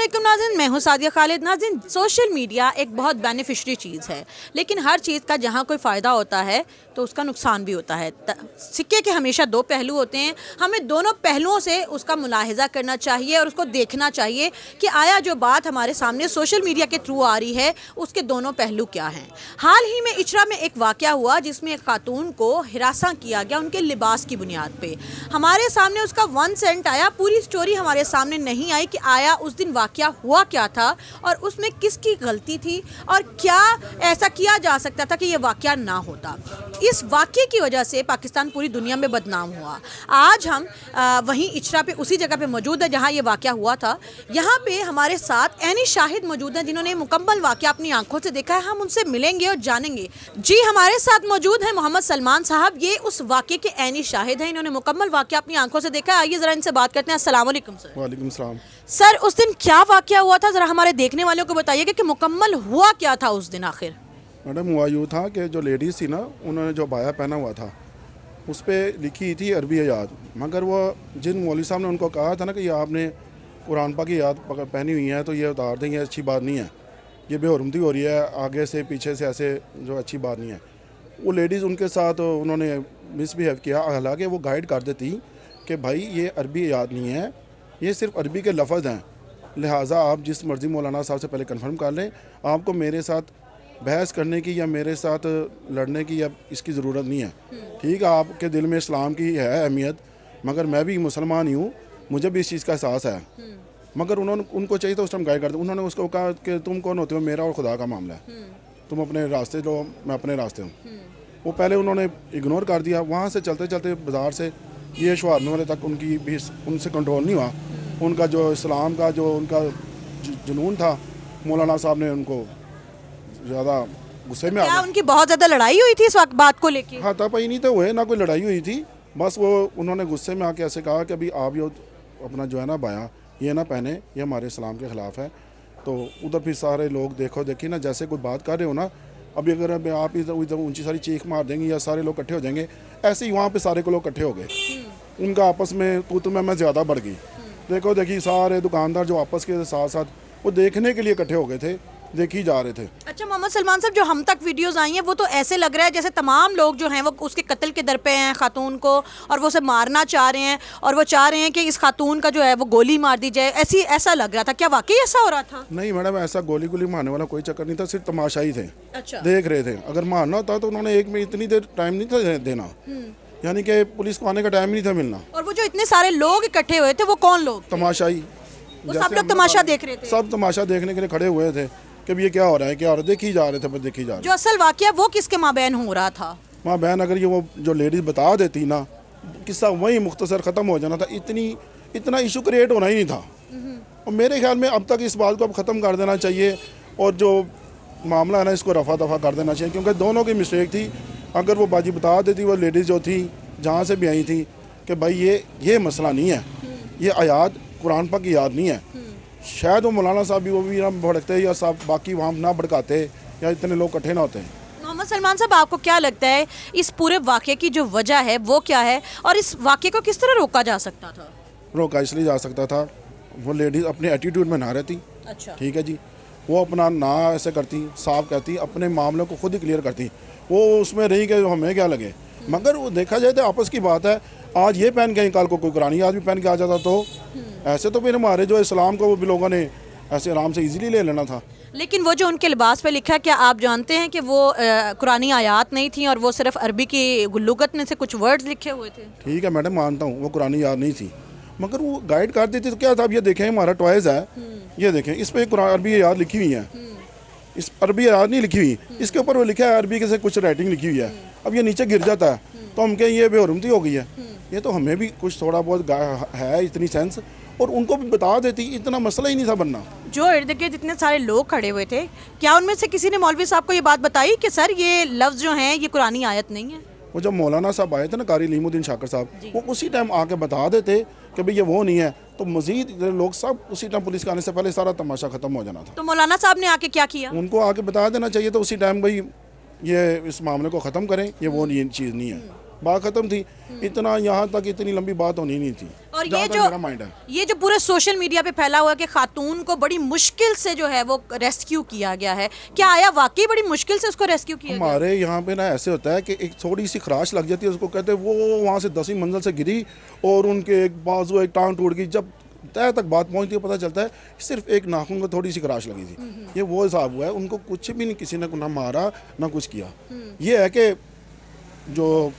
علیکم ناظرین، میں ہوں سعدیہ خالد۔ ناظرین، سوشل میڈیا ایک بہت بینیفیشری چیز ہے، لیکن ہر چیز کا جہاں کوئی فائدہ ہوتا ہے تو اس کا نقصان بھی ہوتا ہے۔ سکے کے ہمیشہ دو پہلو ہوتے ہیں، ہمیں دونوں پہلوؤں سے اس کا ملاحظہ کرنا چاہیے اور اس کو دیکھنا چاہیے کہ آیا جو بات ہمارے سامنے سوشل میڈیا کے تھرو آ رہی ہے اس کے دونوں پہلو کیا ہیں۔ حال ہی میں اچرا میں ایک واقعہ ہوا جس میں ایک خاتون کو ہراساں کیا گیا ان کے لباس کی بنیاد پہ۔ ہمارے سامنے اس کا 1 سینٹ آیا، پوری سٹوری ہمارے سامنے نہیں آئی کہ آیا اس دن واقعہ ہوا کیا تھا اور اس میں کس کی غلطی تھی اور کیا ایسا کیا جا سکتا تھا کہ یہ واقعہ نہ ہوتا۔ اس واقعے کی وجہ سے پاکستان پوری دنیا میں بدنام ہوا۔ آج ہم وہیں اچرا پہ اسی جگہ پہ موجود ہے جہاں یہ واقعہ ہوا تھا۔ یہاں پہ ہمارے ساتھ عینی شاہد موجود ہیں جنہوں نے مکمل واقعہ اپنی آنکھوں سے دیکھا ہے۔ ہم ان سے ملیں گے اور جانیں گے۔ جی ہمارے ساتھ موجود ہیں محمد سلمان صاحب، یہ اس واقعے کے عینی شاہد ہیں، انہوں نے مکمل واقعہ اپنی آنکھوں سے دیکھا ہے۔ آئیے ذرا ان سے بات کرتے ہیں۔ السلام علیکم سر۔ وعلیکم السلام سر، اس دن کیا واقعہ ہوا تھا ذرا ہمارے دیکھنے والوں کو بتائیے کہ مکمل ہوا کیا تھا اس دن آخر؟ میڈم، ہوا یوں تھا کہ جو لیڈیز تھی نا، انہوں نے جو بایا پہنا ہوا تھا اس پہ لکھی تھی عربی آیات، مگر وہ جن مولوی صاحب نے ان کو کہا تھا نا کہ یہ آپ نے قرآن پاک کی آیات پہنی ہوئی ہیں تو یہ اتار دیں، یہ اچھی بات نہیں ہے، یہ بے حرمتی ہو رہی ہے، آگے سے پیچھے سے ایسے جو اچھی بات نہیں ہے۔ وہ لیڈیز ان کے ساتھ انہوں نے مس بیہیو کیا، حالانکہ وہ گائیڈ کر دیتی کہ بھائی یہ عربی آیات نہیں ہے، یہ صرف عربی کے لفظ ہیں، لہٰذا آپ جس مرضی مولانا صاحب سے پہلے کنفرم کر لیں، آپ کو میرے ساتھ بحث کرنے کی یا میرے ساتھ لڑنے کی یا اس کی ضرورت نہیں ہے۔ ٹھیک ہے، آپ کے دل میں اسلام کی ہے اہمیت، مگر میں بھی مسلمان ہی ہوں، مجھے بھی اس چیز کا احساس ہے، مگر ان کو چاہیے تھا اس ٹائم گائیڈ کر دیں۔ انہوں نے اس کو کہا کہ تم کون ہوتے ہو، میرا اور خدا کا معاملہ ہے، تم اپنے راستے لو، میں اپنے راستے ہوں۔ وہ پہلے انہوں نے اگنور کر دیا، وہاں سے چلتے چلتے بازار سے یہ شوہرنے والے تک ان کی بھی ان سے کنٹرول نہیں ہوا۔ ان کا جو اسلام کا جو ان کا جنون تھا، مولانا صاحب نے ان کو زیادہ غصے میں کیا ان کی بہت زیادہ لڑائی ہوئی تھی اس وقت بات کو لے کے؟ ہاتھا پائی نہیں تو ہوئے، نہ کوئی لڑائی ہوئی تھی، بس وہ انہوں نے غصے میں آ کے ایسے کہا کہ ابھی آپ یہ اپنا جو ہے نا بایا یہ نہ پہنے، یہ ہمارے اسلام کے خلاف ہے۔ تو ادھر پھر سارے لوگ دیکھو دیکھی نا، جیسے کوئی بات کر رہے ہو نا، ابھی اگر آپ ادھر اونچی ساری چیخ مار دیں گے یا سارے لوگ اکٹھے ہو جائیں گے، ایسے ہی وہاں پہ سارے کو لوگ اکٹھے ہو گئے، ان کا آپس میں تو میں زیادہ بڑھ گئی۔ دیکھو دیکھی سارے دکاندار جو آپس کے ساتھ ساتھ وہ دیکھنے کے لیے اکٹھے ہو گئے تھے، دیکھی جا رہے تھے۔ اچھا محمد سلمان صاحب، جو ہم تک ویڈیوز آئی ہیں وہ تو ایسے لگ رہا ہے جیسے تمام لوگ جو ہیں وہ اس کے قتل کے در پہ ہیں خاتون کو، اور وہ اسے مارنا چاہ رہے ہیں اور وہ چاہ رہے ہیں کہ اس خاتون کا جو ہے وہ گولی مار دی جائے، ایسا لگ رہا تھا۔ کیا واقعی ایسا ہو رہا تھا؟ نہیں میڈم، ایسا گولی مارنے والا کوئی چکر نہیں تھا، صرف تماشائی تھے، اچھا، دیکھ رہے تھے۔ اگر مارنا ہوتا تو انہوں نے ایک میں اتنی دیر ٹائم نہیں تھا دینا، یعنی کہ پولیس کو آنے کا ٹائم نہیں تھا ملنا۔ اور وہ جو اتنے سارے لوگ اکٹھے ہوئے تھے وہ کون لوگ؟ تماشائی، وہ سب لوگ تماشا دیکھ رہے تھے؟ سب تماشا دیکھنے کے لیے کھڑے ہوئے تھے کہ یہ کیا ہو رہا ہے، کیا ہو رہا ہے، دیکھی جا رہے تھے، بس دیکھی جا رہے۔ جو اصل واقعہ وہ کس کے مابین ہو رہا تھا؟ ماں بہن اگر یہ وہ جو لیڈیز بتا دیتی نا، قصہ وہیں مختصر ختم ہو جانا تھا، اتنا ایشو کریٹ ہونا ہی نہیں تھا۔ اور میرے خیال میں اب تک اس بات کو اب ختم کر دینا چاہیے، اور جو معاملہ ہے نا اس کو رفع دفع کر دینا چاہیے، کیونکہ دونوں کی مسٹیک تھی۔ اگر وہ باجی بتا دیتی، وہ لیڈیز جو تھی جہاں سے بھی آئی تھی، کہ بھائی یہ مسئلہ نہیں ہے، یہ آیات قرآن پاک کی یاد نہیں ہے، شاید وہ مولانا صاحب بھی وہ بھی نہ بھڑکتے یا صاحب باقی وہاں نہ بھڑکاتے یا اتنے لوگ اکٹھے نہ ہوتے ہیں۔ محمد سلمان صاحب، آپ کو کیا لگتا ہے اس پورے واقعے کی جو وجہ ہے وہ کیا ہے، اور اس واقعے کو کس طرح روکا جا سکتا تھا؟ روکا اس لیے جا سکتا تھا، وہ لیڈیز اپنے ایٹیٹیوڈ میں نہ رہتی، اچھا، ٹھیک ہے جی، وہ اپنا نہ ایسے کرتی، صاف کہتی، اپنے معاملوں کو خود ہی کلیئر کرتی، وہ اس میں رہی کہ ہمیں کیا لگے۔ مگر وہ دیکھا جائے تو آپس کی بات ہے، آج یہ پہن کے کل کو کوئی قرآن آج بھی پہن کے آ جاتا، تو ایسے تو پھر ہمارے جو اسلام کو وہ بھی لوگوں نے ایسے آرام سے ایزیلی لے لینا تھا۔ لیکن وہ جو ان کے لباس پہ لکھا ہے، کیا آپ جانتے ہیں کہ وہ قرآنی آیات نہیں تھیں اور وہ صرف عربی کی لغت میں سے کچھ ورڈز لکھے ہوئے تھے؟ ٹھیک ہے میڈم، مانتا ہوں وہ قرآن یاد نہیں تھی، مگر وہ گائیڈ کر دیتی تو کیا تھا۔ اب یہ دیکھیں ہمارا ٹوائز ہے، یہ دیکھیں اس پہ قرآن عربی یاد لکھی ہوئی ہیں، اس عربی یاد نہیں لکھی ہوئی، اس کے اوپر وہ لکھا ہے عربی کے سے کچھ رائٹنگ لکھی ہوئی ہے۔ اب یہ نیچے گر جاتا ہے تو ہم کہیں یہ بے حرمتی ہو گئی ہے، یہ تو ہمیں بھی کچھ تھوڑا بہت ہے اتنی سینس، اور ان کو بھی بتا دیتی، اتنا مسئلہ ہی نہیں تھا بننا۔ جو ارد گرد اتنے سارے لوگ کھڑے ہوئے تھے، کیا ان میں سے کسی نے مولوی صاحب کو یہ بات بتائی کہ سر یہ لفظ جو ہیں یہ قرآنی آیت نہیں ہے؟ وہ جب مولانا صاحب آئے تھے نا، قاری علیم الدین شاکر صاحب، وہ اسی ٹائم آ کے بتا دیتے کہ بھئی یہ وہ نہیں ہے، تو مزید لوگ سب اسی ٹائم پولیس کے آنے سے پہلے سارا تماشا ختم ہو جانا تھا۔ تو مولانا صاحب نے آ کے کیا کیا؟ ان کو آ کے بتا دینا چاہیے تو اسی ٹائم بھائی یہ اس معاملے کو ختم کریں، یہ وہ چیز نہیں ہے، بات ختم تھی۔ اتنا یہاں تک اتنی لمبی بات ہونی نہیں تھی۔ اور اور جہاں تک میرا مائنڈ ہے. یہ جو پورے سوشل میڈیا پہ پھیلا ہوا ہے کہ خاتون کو بڑی مشکل سے جو ہے وہ ریسکیو کیا گیا ہے, کیا آیا واقعی بڑی مشکل سے اس کو ریسکیو کیا گیا؟ ہمارے یہاں پہ نا ایسے ہوتا ہے کہ ایک تھوڑی سی خراش لگ جاتی ہے, اس کو کہتے ہیں وہ وہاں سے 10ویں منزل سے گری اور ان کے ایک بازو ایک ٹانگ ٹوٹ گئی. جب تہ تک بات پہنچتی ہے پتہ چلتا ہے صرف ایک ناخن کو تھوڑی سی خراش لگی تھی. یہ وہ حساب ہوا ہے, ان کو کچھ بھی نہیں, کسی نے نہ مارا نہ کچھ کیا. یہ ہے کہ جو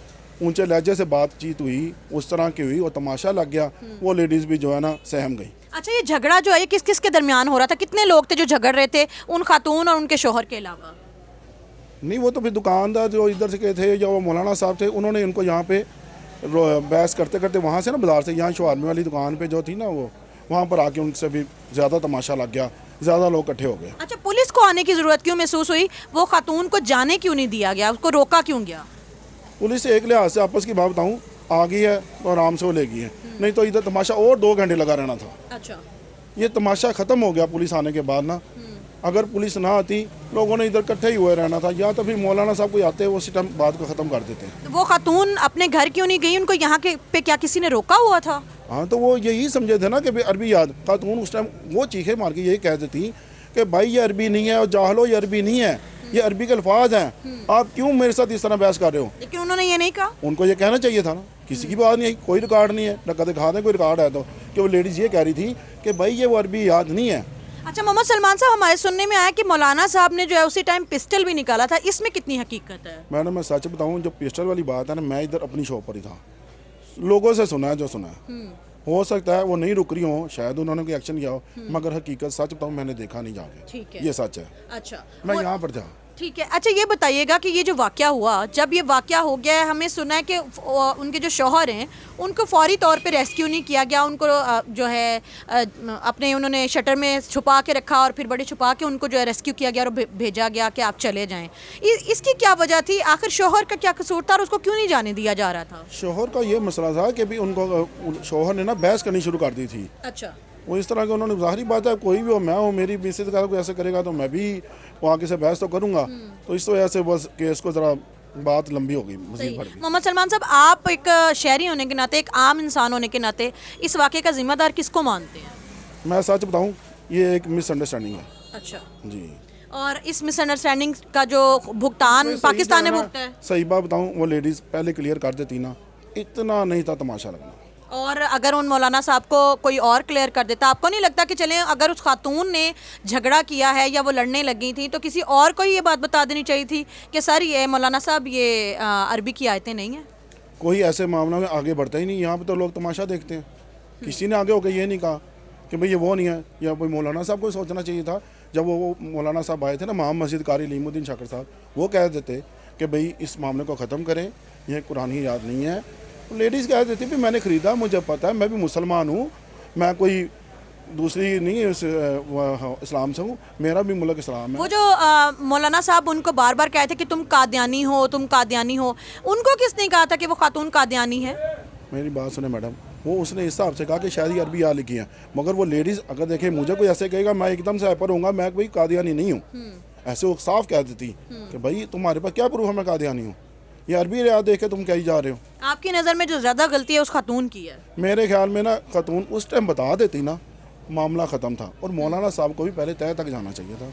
اونچے لہجے سے بات چیت ہوئی اس طرح کی ہوئی اور تماشا لگ گیا, وہ لیڈیز بھی جو ہے نا سہم گئی. اچھا, یہ جھگڑا جو ہے یہ کس کس کے درمیان ہو رہا تھا؟ کتنے لوگ تھے جو جھگڑ رہے تھے ان خاتون اور ان کے شوہر کے علاوہ؟ نہیں, وہ تو پھر دکاندار جو ادھر سے کے تھے یا وہ مولانا صاحب تھے, انہوں نے ان کو یہاں پہ بحث کرتے کرتے وہاں سے نا بازار سے یہاں شوارمے والی دکان پہ جو تھی نا وہ وہاں پر آ کے ان سے بھی زیادہ تماشا لگ گیا, زیادہ لوگ اکٹھے ہو گئے. اچھا, پولیس کو آنے کی ضرورت کیوں محسوس ہوئی؟ وہ خاتون کو جانے کیوں نہیں دیا گیا, اس کو روکا کیوں گیا؟ پولیس ایک لحاظ سے آپس کی بات بتاؤں آ گئی ہے تو آرام سے وہ لے گئی ہے, نہیں تو ادھر تماشا اور 2 گھنٹے لگا رہنا تھا. اچھا, یہ تماشا ختم ہو گیا پولیس آنے کے بعد نا. اگر پولیس نہ آتی لوگوں نے ادھر اکٹھے ہی ہوئے رہنا تھا, یا تو پھر مولانا صاحب کوئی آتے وہ اسی ٹائم بات کو ختم کر دیتے. وہ خاتون اپنے گھر کیوں نہیں گئی؟ ان کو یہاں کے پہ کیا کسی نے روکا ہوا تھا؟ ہاں, تو وہ یہی سمجھے تھے نا کہ عربی یاد. خاتون اس ٹائم وہ چیخے مار کے یہی کہہ دیتی کہ بھائی یہ عربی نہیں ہے, اور جاہلو یہ عربی نہیں ہے, یہ عربی کے الفاظ ہیں, آپ کیوں میرے ساتھ اس طرح بحث کر رہے ہو. لیکن انہوں نے یہ نہیں کہا. ان کو یہ کہنا چاہیے تھا نا, کسی کی بات نہیں آئی, کوئی ریکارڈ نہیں ہے, نہ دکھا دیں کوئی ریکارڈ ہے تو کہ وہ لیڈیز یہ کہہ رہی تھی کہ بھائی یہ وہ عربی یاد نہیں ہے. اچھا, محمد سلمان صاحب, ہمارے سننے میں آیا کہ مولانا صاحب نے جو ہے اسی ٹائم پسٹل بھی نکالا تھا, اس میں کتنی حقیقت ہے؟ میں سچ بتاؤں, جو پسٹل والی بات ہے نا, میں ادھر اپنی شاپ پر ہی تھا, لوگوں سے سنا ہے جو سنا ہے. ہو سکتا ہے وہ نہیں رک رہی ہوں, شاید انہوں نے کوئی ایکشن کیا ہو, مگر حقیقت سچ بتاؤں میں نے دیکھا نہیں جا کے. ٹھیک ہے, یہ سچ ہے. اچھا, میں یہاں پر تھا. ٹھیک ہے. اچھا, یہ بتائیے گا کہ یہ جو واقعہ ہوا, جب یہ واقعہ ہو گیا ہے, ہمیں سنا ہے کہ ان کے جو شوہر ہیں ان کو فوری طور پہ ریسکیو نہیں کیا گیا, ان کو جو ہے اپنے انہوں نے شٹر میں چھپا کے رکھا اور پھر بڑے چھپا کے ان کو جو ہے ریسکیو کیا گیا اور بھیجا گیا کہ آپ چلے جائیں. اس کی کیا وجہ تھی؟ آخر شوہر کا کیا قصور تھا اور اس کو کیوں نہیں جانے دیا جا رہا تھا؟ شوہر کا یہ مسئلہ تھا کہ بھی ان کو شوہر نے نا بحث کرنی شروع کر دی تھی. اچھا, وہ اس طرح کہ انہوں نے ظاہری بات ہے, کوئی بھی ہو, میں ہوں, میری بیسی کا کوئی ایسے کرے گا تو میں بھی وہاں کے سے بحث تو کروں گا. تو اس وجہ سے بس کیس کو ذرا بات لمبی ہو گئی, مزید بڑھ گئی. محمد سلمان صاحب, آپ ایک شہری ہونے کے ناطے, ایک عام انسان ہونے کے ناطے, اس واقعے کا ذمہ دار کس کو مانتے ہیں؟ میں سچ بتاؤں یہ ایک مس انڈرسٹینڈنگ ہے. اچھا جی, اور اس مس انڈرسٹینڈنگ کا جو بھگتان پاکستان نے بھگتا ہے؟ صحیح بات بتاؤں, وہ لیڈیز پہلے کلیئر کر دیتی نا, اتنا نہیں تھا تماشا لگنا. اور اگر ان مولانا صاحب کو کوئی اور کلیئر کر دیتا, آپ کو نہیں لگتا کہ چلیں اگر اس خاتون نے جھگڑا کیا ہے یا وہ لڑنے لگی تھیں تو کسی اور کو یہ بات بتا دینی چاہیے تھی کہ سر یہ مولانا صاحب یہ عربی کی آیتیں نہیں ہیں؟ کوئی ایسے معاملہ میں آگے بڑھتا ہی نہیں. یہاں پہ تو لوگ تماشا دیکھتے ہیں. کسی نے آگے ہو کے یہ نہیں کہا کہ بھئی یہ وہ نہیں ہے, یا کوئی مولانا صاحب کو سوچنا چاہیے تھا. جب وہ مولانا صاحب آئے تھے نا, امام مسجد قاری علیم الدین شاکر صاحب, وہ کہہ دیتے کہ بھئی اس معاملے کو ختم کریں, یہ قرآن یاد نہیں ہے. لیڈیز کہہ دیتی بھی میں نے خریدا, مجھے پتہ ہے, میں بھی مسلمان ہوں, میں کوئی دوسری نہیں اسلام سے ہوں, میرا بھی ملک اسلام ہے. وہ جو مولانا صاحب ان کو بار بار کہتے کہ تم قادیانی ہو, تم قادیانی ہو, ان کو کس نے کہا تھا کہ وہ خاتون قادیانی ہے؟ میری بات سنیں میڈم, وہ اس نے اس حساب سے کہا کہ شاید یہ عربی یاد لکھی ہیں, مگر وہ لیڈیز اگر دیکھیں مجھے کوئی ایسے کہے گا میں ایک دم سے ہائپر ہوں گا, میں کوئی قادیانی نہیں ہوں. ایسے وہ صاف کہہ دیتی کہ بھائی تمہارے پاس کیا پروف ہے میں قادیانی ہوں, یہ عربی یاد دیکھ کے تم کہیں جا رہے ہو. آپ کی نظر میں جو زیادہ غلطی ہے اس خاتون کی ہے؟ میرے خیال میں نا خاتون اس ٹائم بتا دیتی نا, معاملہ ختم تھا. اور مولانا صاحب کو بھی پہلے تہ تک جانا چاہیے تھا.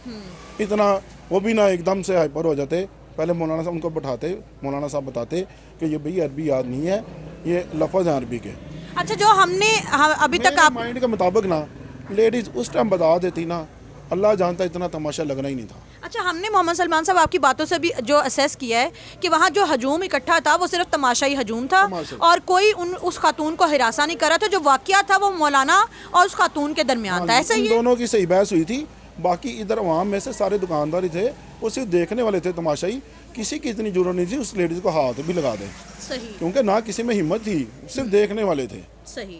اتنا وہ بھی نہ ایک دم سے ہائپر ہو جاتے, پہلے مولانا صاحب ان کو بٹھاتے, مولانا صاحب بتاتے کہ یہ بھئی عربی یاد نہیں ہے, یہ لفظ ہیں عربی کے. اچھا, جو ہم نے ابھی تک آپ مائنڈ کے مطابق نا لیڈیز اس ٹائم بتا دیتی نا, اللہ جانتا اتنا تماشا لگنا ہی نہیں تھا. اچھا, ہم نے محمد سلمان صاحب آپ کی باتوں سے بھی جو اسیس کیا ہے کہ وہاں جو ہجوم اکٹھا تھا وہ صرف تماشائی ہجوم تھا, اور کوئی اس خاتون کو ہراساں نہیں کر رہا تھا. جو واقعہ تھا وہ مولانا اور اس خاتون کے درمیان تھا, ایسا ہی ہے؟ دونوں کی صحیح بحث ہوئی تھی. باقی ادھر عوام میں سے سارے دکاندار ہی تھے, وہ صرف دیکھنے والے تھے تماشائی. کسی کی اتنی ضرورت نہیں تھی اس لیڈیز کو ہاتھ بھی لگا دیں, صحیح, کیونکہ نہ کسی میں ہمت تھی, صرف دیکھنے والے تھے. صحیح.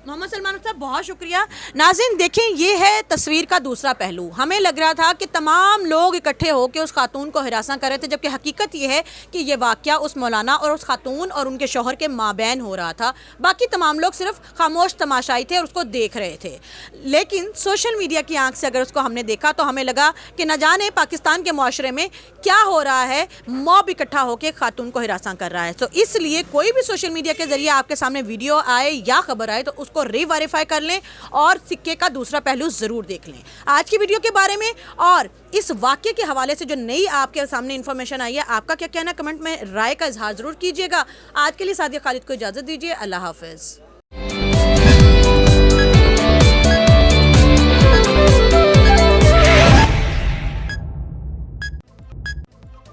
محمد سلمان صاحب بہت شکریہ. ناظرین دیکھیں یہ ہے تصویر کا دوسرا پہلو. ہمیں لگ رہا تھا کہ تمام لوگ اکٹھے ہو کے اس خاتون کو ہراساں کر رہے تھے، جبکہ حقیقت یہ ہے کہ یہ واقعہ اس مولانا اور اس خاتون اور ان کے شوہر کے مابین ہو رہا تھا. باقی تمام لوگ صرف خاموش تماشائی تھے اور اس کو دیکھ رہے تھے. لیکن سوشل میڈیا کی آنکھ سے اگر اس کو ہم نے دیکھا تو ہمیں لگا کہ نہ جانے پاکستان کے معاشرے میں کیا ہو رہا ہے. موب اکٹھا ہو کے خاتون کو ہراساں کر رہا ہے. تو اس لیے کوئی بھی سوشل میڈیا کے ذریعے آپ کے سامنے ویڈیو آئے یا خبر آئے تو اس کو ری ویریفائی کر لیں اور سکے کا دوسرا پہلو ضرور دیکھ لیں. آج کی ویڈیو کے بارے میں اور اس واقعے کے حوالے سے جو نئی آپ کے سامنے انفارمیشن آئی ہے، آپ کا کیا کہنا، کمنٹ میں رائے کا اظہار ضرور کیجیے گا. آج کے لیے سعدیہ خالد کو اجازت دیجیے. اللہ حافظ.